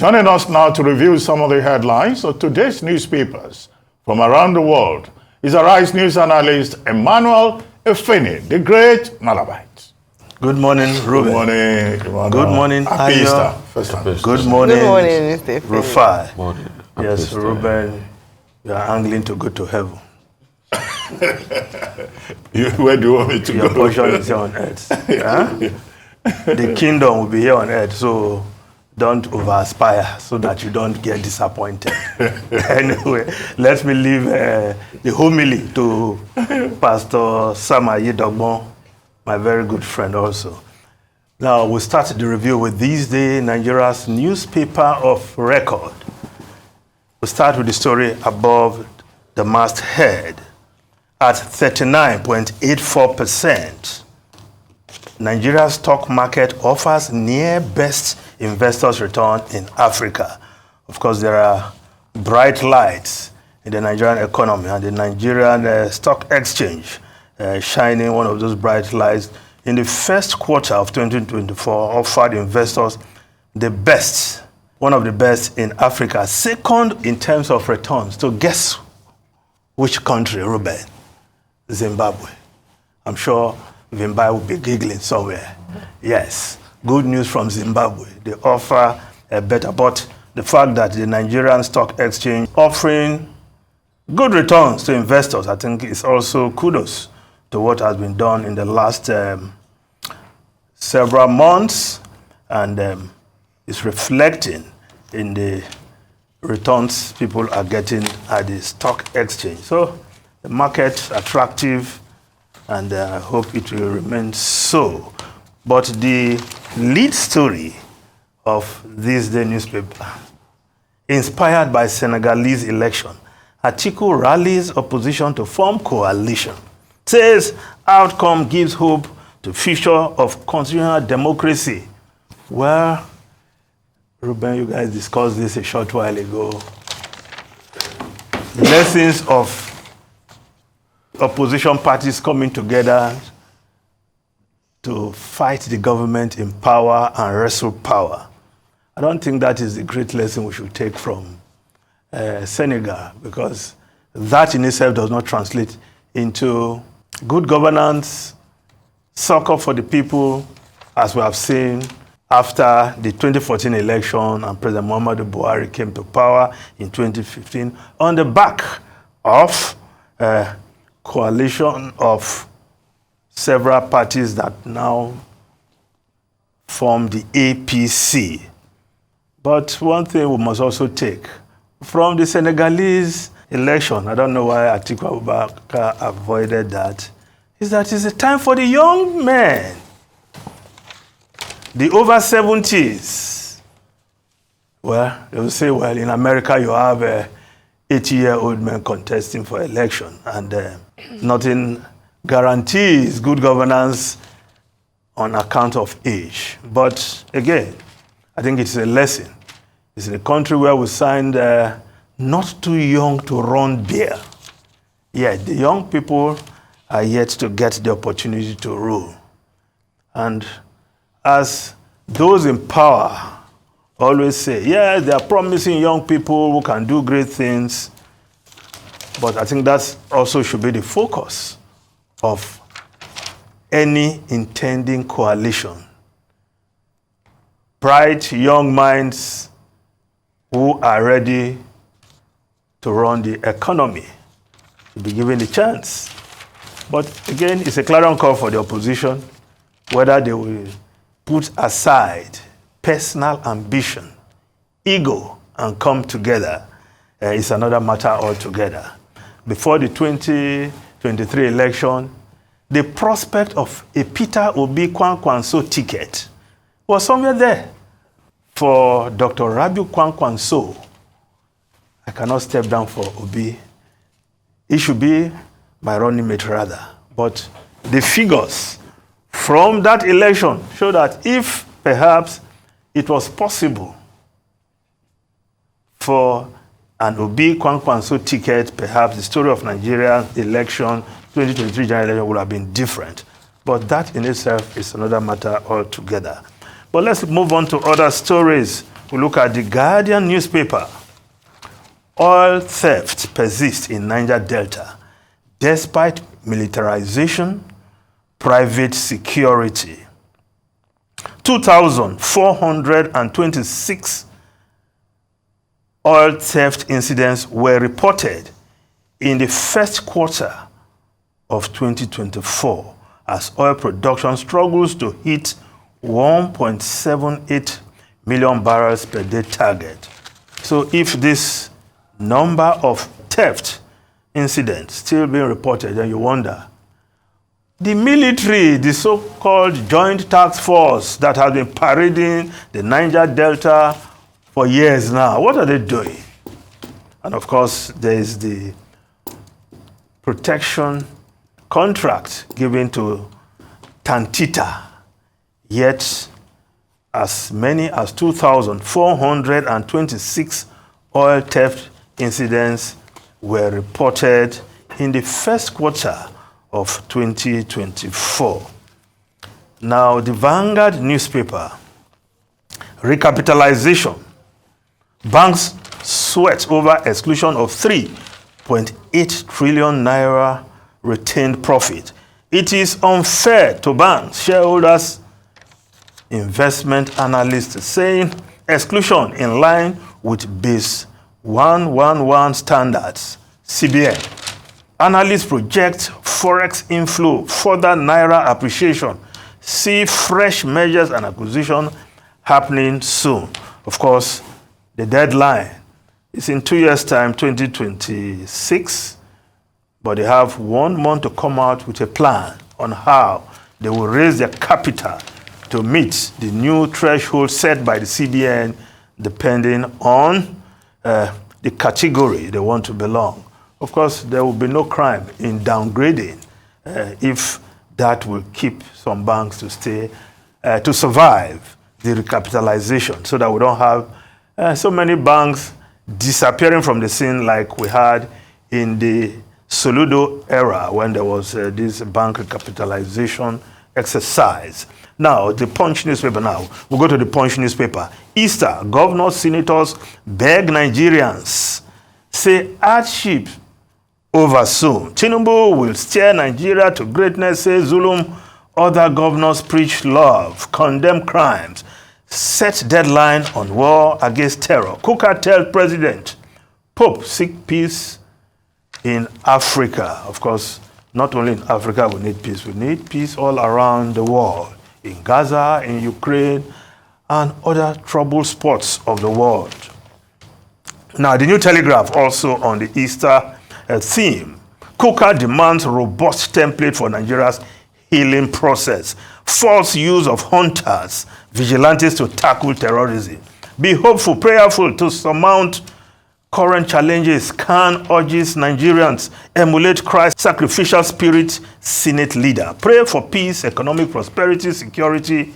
Joining us now to review some of the headlines of today's newspapers from around the world is Arise News analyst Emmanuel Efeni, the great Malabite. Good morning, Ruben. Good morning, Emmanuel. Good morning, Happy Ayo. Easter. First time. Good morning, Mr. Rufai. Morning. Yes, Ruben, you are angling to go to heaven. Where do you want me to Your go? portion is here on earth. Huh? The kingdom will be here on earth, so don't over-aspire so that you don't get disappointed. Anyway, let me leave the homily to Pastor Sam Ayedogbon, my very good friend also. Now, we'll start the review with This Day, Nigeria's newspaper of record. We'll start with the story above the masthead. At 39.84%, Nigeria's stock market offers near best investors' return in Africa. Of course, there are bright lights in the Nigerian economy, and the Nigerian Stock Exchange shining one of those bright lights in the first quarter of 2024 offered investors the best, one of the best in Africa, second in terms of returns. So guess which country, Ruben? Zimbabwe. I'm sure Vimbai will be giggling somewhere. Yes, good news from Zimbabwe. They offer a better, but the fact that the Nigerian Stock Exchange offering good returns to investors, I think is also kudos to what has been done in the last several months, and is reflecting in the returns people are getting at the stock exchange. So the market attractive, and I hope it will remain so. But the lead story of This Day newspaper, inspired by Senegalese election, Atiku rallies opposition to form coalition, says outcome gives hope to future of constitutional democracy. Well, Ruben, you guys discussed this a short while ago. The lessons of opposition parties coming together to fight the government in power and wrestle power. I don't think that is the great lesson we should take from Senegal, because that in itself does not translate into good governance, succor for the people, as we have seen after the 2014 election and President Muhammadu Buhari came to power in 2015 on the back of coalition of several parties that now form the APC. But one thing we must also take from the Senegalese election, I don't know why Atiku Abubakar avoided that, is that it's a time for the young men, the over 70s. Well, they will say, well, in America you have 80-year-old men contesting for election, and nothing guarantees good governance on account of age. But again, I think it's a lesson. It's a country where we signed not too young to run beer. Yet the young people are yet to get the opportunity to rule. And as those in power always say, yeah, they are promising young people who can do great things, but I think that also should be the focus of any intending coalition. Bright young minds who are ready to run the economy to be given the chance. But again, it's a clarion call for the opposition, whether they will put aside personal ambition, ego, and come together is another matter altogether. Before the 2023 election, the prospect of a Peter Obi Kwankwanso ticket was somewhere there. For Dr. Rabiu Kwankwanso, I cannot step down for Obi. It should be my running mate rather. But the figures from that election show that if perhaps it was possible for an Obi Kwankwanso ticket, perhaps the story of Nigeria's election, 2023 general election, would have been different. But that in itself is another matter altogether. But let's move on to other stories we look at the Guardian newspaper. Oil theft persists in Niger Delta despite militarization, private security. 2,426 oil theft incidents were reported in the first quarter of 2024 as oil production struggles to hit 1.78 million barrels per day target. So if this number of theft incidents still being reported, then you wonder, the military, the so-called Joint Task Force that has been parading the Niger Delta for years now, what are they doing? And of course, there is the protection contract given to Tantita. Yet, as many as 2,426 oil theft incidents were reported in the first quarter of 2024. Now, the Vanguard newspaper, recapitalization. Banks sweat over exclusion of 3.8 trillion naira retained profit. It is unfair to banks, shareholders, investment analysts saying exclusion in line with base 111 standards. CBN. Analysts project forex inflow, further naira appreciation. See fresh measures and acquisition happening soon. Of course, the deadline is in 2 years' time, 2026. But they have 1 month to come out with a plan on how they will raise their capital to meet the new threshold set by the CBN, depending on the category they want to belong. Of course, there will be no crime in downgrading if that will keep some banks to stay, to survive the recapitalization, so that we don't have so many banks disappearing from the scene like we had in the Soludo era when there was this bank recapitalization exercise. Now, the Punch newspaper now. We'll go to the Punch newspaper. Easter, governors, senators beg Nigerians, say hardship over soon. Tinubu will steer Nigeria to greatness, say Zulum. Other governors preach love, condemn crimes, set deadline on war against terror. Kuka tells president, Pope seek peace in Africa. Of course, not only in Africa we need peace. We need peace all around the world. In Gaza, in Ukraine, and other troubled spots of the world. Now, the New Telegraph also on the Easter theme. Kuka demands robust template for Nigeria's healing process. False use of hunters, vigilantes to tackle terrorism. Be hopeful, prayerful to surmount current challenges. Khan urges Nigerians emulate Christ's sacrificial spirit. Senate leader. Pray for peace, economic prosperity, security.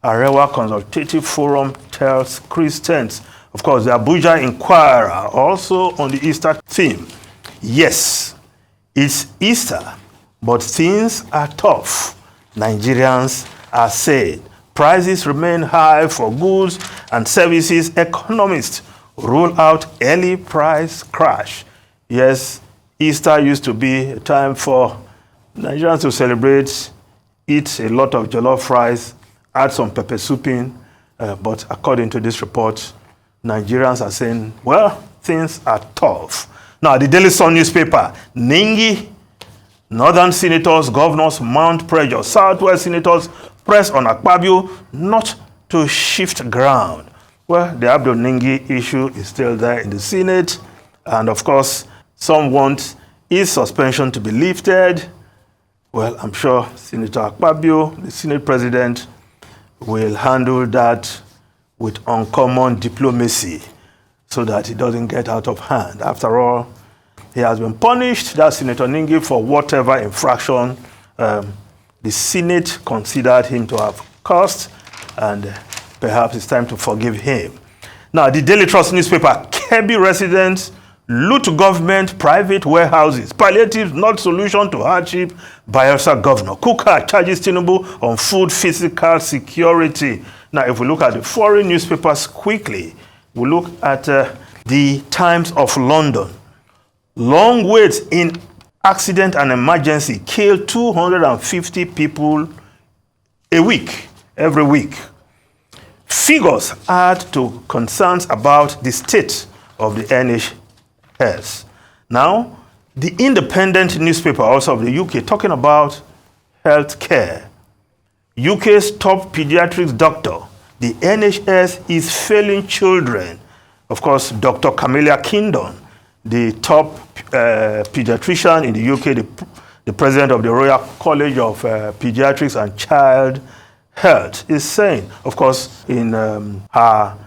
Arewa Consultative Forum tells Christians. Of course, the Abuja Inquirer also on the Easter theme. Yes, it's Easter, but things are tough. Nigerians are saying prices remain high for goods and services. Economists rule out early price crash. Yes, Easter used to be a time for Nigerians to celebrate, eat a lot of jollof rice, add some pepper soup in. But according to this report, Nigerians are saying, well, things are tough. Now, the Daily Sun newspaper, Ningi, Northern senators, governors mount pressure. Southwest senators press on Akpabio not to shift ground. Well, the Abdul Ningi issue is still there in the Senate. And of course, some want his suspension to be lifted. Well, I'm sure Senator Akpabio, the Senate president, will handle that with uncommon diplomacy so that it doesn't get out of hand. After all, he has been punished, that Senator Ningi, for whatever infraction the Senate considered him to have caused, and perhaps it's time to forgive him. Now, the Daily Trust newspaper, Kebbi residents loot government private warehouses. Palliatives not solution to hardship. Bayelsa governor. Kuka charges Tinubu on food physical security. Now, if we look at the foreign newspapers quickly, we look at the Times of London. Long waits in accident and emergency kill 250 people a week, every week. Figures add to concerns about the state of the NHS. Now, the Independent newspaper, also of the UK, talking about health care. UK's top pediatrics doctor, the NHS is failing children. Of course, Dr. Camilla Kindon, the top pediatrician in the UK, the president of the Royal College of Pediatrics and Child Health, is saying, of course, in her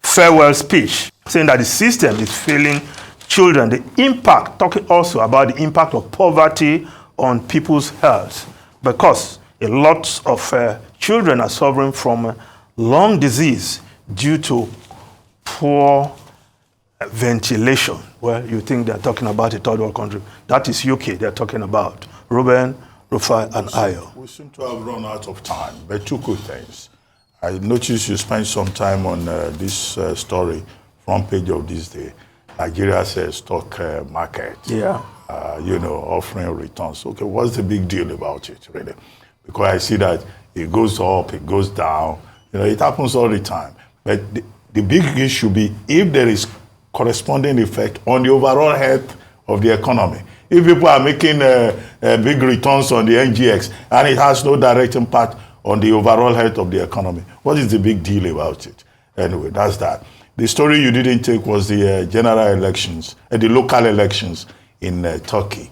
farewell speech, saying that the system is failing children. The impact, talking also about the impact of poverty on people's health, because a lot of children are suffering from lung disease due to poor ventilation. Well, you think they're talking about a third world country. That is UK they're talking about. Ruben, Rufai, and Ayo. We seem to have run out of time, but two good things. I noticed you spent some time on this story, front page of this day. Nigeria's stock market, offering returns. Okay, what's the big deal about it, really? Because I see that it goes up, it goes down. It happens all the time. But the big issue be if there is corresponding effect on the overall health of the economy. If people are making big returns on the NGX and it has no direct impact on the overall health of the economy, what is the big deal about it? Anyway, that's that. The story you didn't take was the general elections, the local elections in Turkey,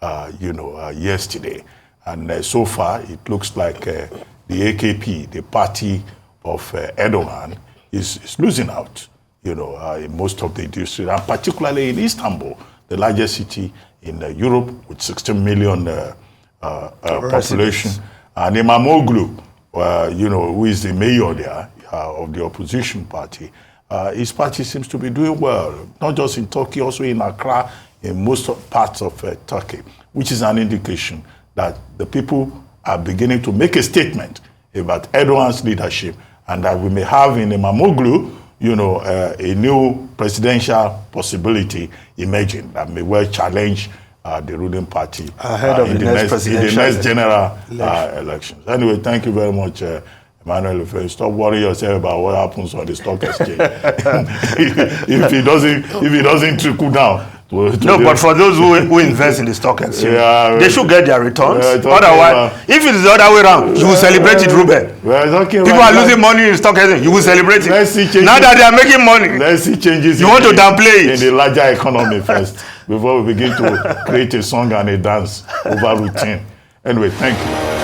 yesterday. And so far, it looks like the AKP, the party of Erdogan, is losing out, in most of the districts, and particularly in Istanbul, the largest city in Europe with 16 million population. And Imamoglu, who is the mayor there of the opposition party, his party seems to be doing well, not just in Turkey, also in Accra, in most parts of Turkey, which is an indication that the people are beginning to make a statement about Erdogan's leadership, and that we may have in Imamoglu, a new presidential possibility emerging that may well challenge the ruling party ahead of the next general elections. Anyway, thank you very much, Emmanuel Ife. Stop worrying yourself about what happens on the stock exchange. if it doesn't trickle down. But for those who invest in the stock exchange, they should get their returns. Otherwise, if it's the other way around, you will celebrate it, Ruben. People are losing money in stock exchange, you will celebrate it. Let's see changes. Now that they are making money, let's see changes. You want to downplay it in the larger economy first before we begin to create a song and a dance over routine. Anyway, thank you.